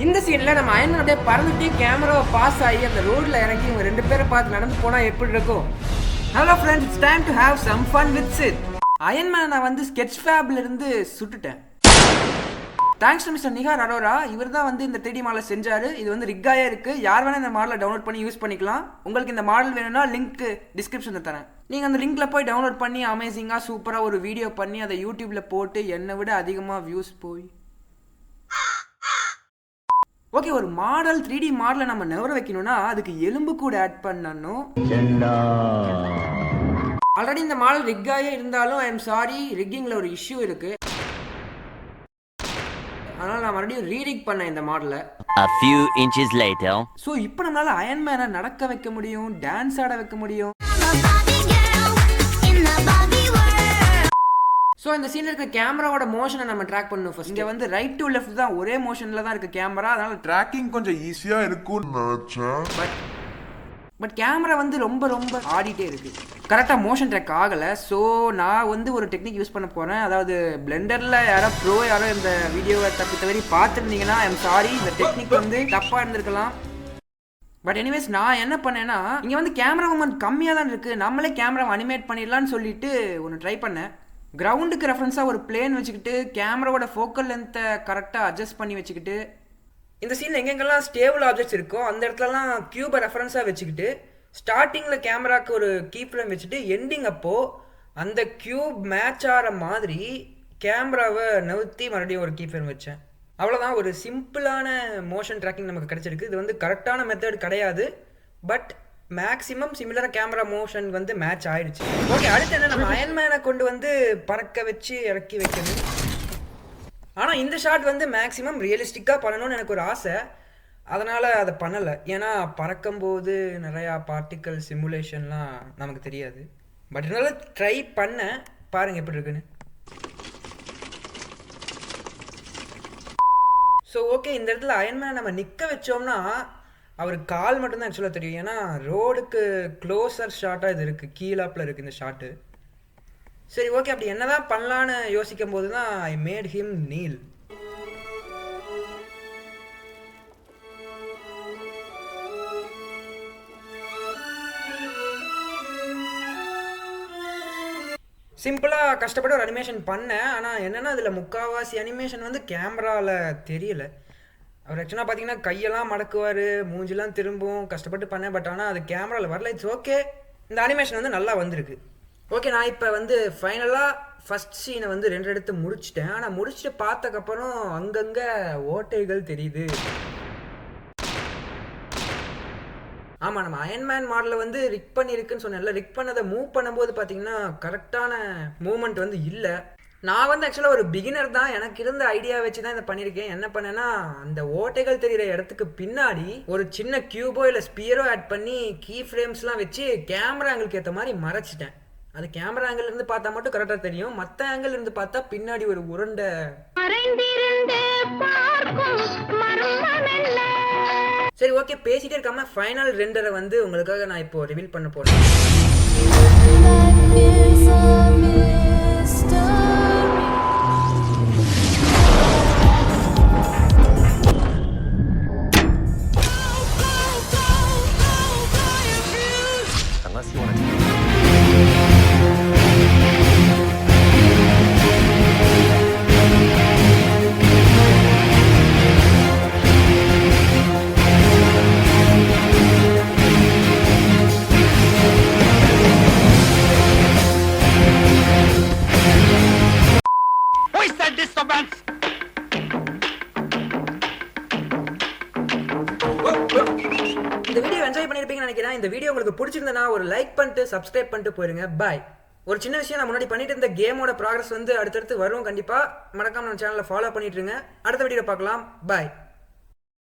இந்த சீனில் நம்ம அயன்மேன் அப்படியே பறந்துட்டே கேமராவை பாஸ் ஆகி அந்த ரோட்டில் இறங்கி இவங்க 2 பேரை பார்த்து நடந்து போனால் எப்படி இருக்கும்? Hello friends, it's time to have some fun with Sid. அயன்மேனை நான் வந்து ஸ்கெட்ச் ஃபேப்ல இருந்து சுட்டுட்டேன். Thanks to mister Nikhar Arora. இவர் தான் வந்து இந்த 3D மாடலை செஞ்சார். இது வந்து ரிக்காயே இருக்குது. யார் வேணால் இந்த மாடலை டவுன்லோட் பண்ணி யூஸ் பண்ணிக்கலாம். உங்களுக்கு இந்த மாடல் வேணும்னா லிங்க் டிஸ்கிரிப்ஷனில் தரேன். நீங்கள் அந்த லிங்க்கில் போய் டவுன்லோட் பண்ணி அமேசிங்காக சூப்பராக ஒரு வீடியோ பண்ணி அதை யூடியூப்பில் போட்டு என்னை விட அதிகமாக வியூஸ் போய் ஓகே, ஒரு மாடல் 3D மாடலை நம்ம நவர வைக்கணும்னா அதுக்கு எலும்பு கூட ஆட் பண்ணணும். ஆல்ரெடி இந்த மாடல் ரிக்காயே இருந்தாலும் ஐ எம் சாரி, ரிக்கிங்கில் ஒரு இஷ்யூ இருக்குது. அதனால நான் மறுபடியும் ரீரிக் பண்ணேன் இந்த மாடலை. A few inches later. So இப்போ நம்மளால அயன்மேனை நடக்க வைக்க முடியும், டான்ஸ் ஆட வைக்க முடியும். ஸோ இந்த சீனில் இருக்க கேமராவோட மோஷனை நம்ம ட்ராக் பண்ணணும். ஃபர்ஸ்ட் இங்கே வந்து ரைட் டு லெஃப்ட் தான் ஒரே மோஷனில் தான் இருக்குது கேமரா. அதனால ட்ராக்கிங் கொஞ்சம் ஈஸியாக இருக்கும்னு நினச்சேன். பட் கேமரா வந்து ரொம்ப ரொம்ப ஆடிட்டே இருக்குது, கரெக்டாக மோஷன் ட்ராக் ஆகலை. ஸோ நான் வந்து ஒரு டெக்னிக் யூஸ் பண்ண போகிறேன். அதாவது பிளெண்டரில் யாரோ யாரோ இந்த வீடியோவை தவிர பார்த்துருந்தீங்கன்னா ஐ எம் சாரி, இந்த டெக்னிக் வந்து தப்பாக இருந்திருக்கலாம். பட் எனிவேஸ் நான் என்ன பண்ணேன்னா, இங்கே வந்து கேமரா மூமெண்ட் கம்மியாக தான் இருக்குது, நம்மளே கேமராவை அனிமேட் பண்ணிடலான்னு சொல்லிட்டு ஒன்று ட்ரை பண்ணேன். கிரவுண்டுக்கு ரெஃபரன்ஸாக ஒரு பிளேன் வச்சுக்கிட்டு கேமராவோட ஃபோக்கல் லென்த்தை கரெக்டாக அட்ஜஸ்ட் பண்ணி வச்சுக்கிட்டு இந்த சீனில் எங்கெங்கெல்லாம் ஸ்டேபிள் ஆப்ஜெக்ட்ஸ் இருக்கோ அந்த இடத்துலலாம் க்யூபை ரெஃபரன்ஸாக வச்சுக்கிட்டு ஸ்டார்டிங்கில் கேமராவுக்கு ஒரு கீ ஃப்ரேம் வச்சுட்டு எண்டிங் அப்போது அந்த க்யூப் மேட்ச் ஆகிற மாதிரி கேமராவை நவுத்தி மறுபடியும் ஒரு கீ ஃப்ரேம் வச்சேன். அவ்வளோதான், ஒரு சிம்பிளான மோஷன் ட்ராக்கிங் நமக்கு கிடச்சிருக்கு. இது வந்து கரெக்டான மெத்தட் கிடையாது, பட் மேக்ஸிமம் சிமிலராக கேமரா மோஷன் வந்து மேட்ச் ஆயிடுச்சு. ஓகே, அடுத்து என்ன, நம்ம அயன்மேனை கொண்டு வந்து பறக்க வச்சு இறக்கி வைக்கணும். ஆனால் இந்த ஷாட் வந்து மேக்ஸிமம் ரியலிஸ்டிக்காக பண்ணணும்னு எனக்கு ஒரு ஆசை. அதனால் அதை பண்ணலை. ஏன்னா பறக்கும்போது நிறையா பார்ட்டிக்கல் சிமுலேஷன்லாம் நமக்கு தெரியாது. பட் இருந்தாலும் ட்ரை பண்ண பாருங்கள் எப்படி இருக்குன்னு. ஸோ ஓகே, இந்த இடத்துல அயன்மேன் நம்ம நிற்க வச்சோம்னா அவருக்கு கால் மட்டும்தான் ஆக்சுவலாக தெரியும். ஏன்னா ரோடுக்கு க்ளோசர் ஷாட்டாக இது இருக்குது, கீழாப்பில் இருக்குது இந்த ஷாட்டு. சரி ஓகே, அப்படி என்ன தான் பண்ணலான்னு யோசிக்கும் போது தான் ஐ மேட் ஹிம் நீல். சிம்பிளாக கஷ்டப்பட்டு ஒரு அனிமேஷன் பண்ணேன். ஆனால் என்னென்னா அதில் முக்கால்வாசி அனிமேஷன் வந்து கேமராவில் தெரியல. அவர் ஆக்சுவலாக பார்த்தீங்கன்னா கையெல்லாம் மடக்குவார், மூஞ்சிலாம் திரும்பும், கஷ்டப்பட்டு பண்ணேன். பட் ஆனால் அது கேமராவில் வரல. இட்ஸ் ஓகே, இந்த அனிமேஷன் வந்து நல்லா வந்திருக்கு. ஓகே, நான் இப்போ வந்து ஃபைனலாக ஃபஸ்ட் சீனை வந்து 2 எடுத்து முடிச்சிட்டேன். ஆனால் முடிச்சுட்டு பார்த்ததுக்கப்புறம் அங்கங்கே ஓட்டைகள் தெரியுது. ஆமாம், நம்ம அயன்மேன் மாடலில் வந்து ரிக் பண்ணியிருக்குன்னு சொன்னேன்ல, ரிக் பண்ணதை மூவ் பண்ணும்போது பார்த்தீங்கன்னா கரெக்டான மூவ்மெண்ட் வந்து இல்லை. நான் வந்து ஆக்சுவலாக ஒரு பிகினர் தான், எனக்கு இருந்த ஐடியா வச்சு தான் இதை பண்ணியிருக்கேன். என்ன பண்ணேன்னா, அந்த ஓட்டைகள் தெரிகிற இடத்துக்கு பின்னாடி ஒரு சின்ன கியூபோ இல்லை ஸ்பியரோ ஆட் பண்ணி கீ ஃப்ரேம்ஸ்லாம் வச்சு கேமரா ஆங்கிளுக்கு ஏற்ற மாதிரி மறைச்சிட்டேன். அது கேமரா ஆங்கிள் இருந்து பார்த்தா மட்டும் கரெக்டாக தெரியும், மற்ற ஆங்கிள் இருந்து பார்த்தா பின்னாடி ஒரு உருண்டை. சரி ஓகே, பேசிட்டே இருக்காம ஃபைனல் ரெண்டரை வந்து உங்களுக்காக நான் இப்போ ரிவீல் பண்ண போறேன். இந்த வீடியோ என்ஜாய் பண்ணிருப்பீங்கன்னு நினைக்கிறேன். இந்த வீடியோ உங்களுக்கு பிடிச்சிருந்தனா ஒரு லைக் பண்ணிட்டு சப்ஸ்கிரைப் பண்ணிட்டு போயிருங்க. பாய். ஒரு சின்ன விஷயம், நான் முன்னாடி பண்ணிட்டு இருந்த கேமோட ப்ராக்ரஸ் வந்து அடுத்தடுத்து வரும். கண்டிப்பாக மறக்காம நம்ம சேனலை ஃபாலோ பண்ணிட்டு இருங்க. அடுத்த வீடியோ பார்க்கலாம். பாய்.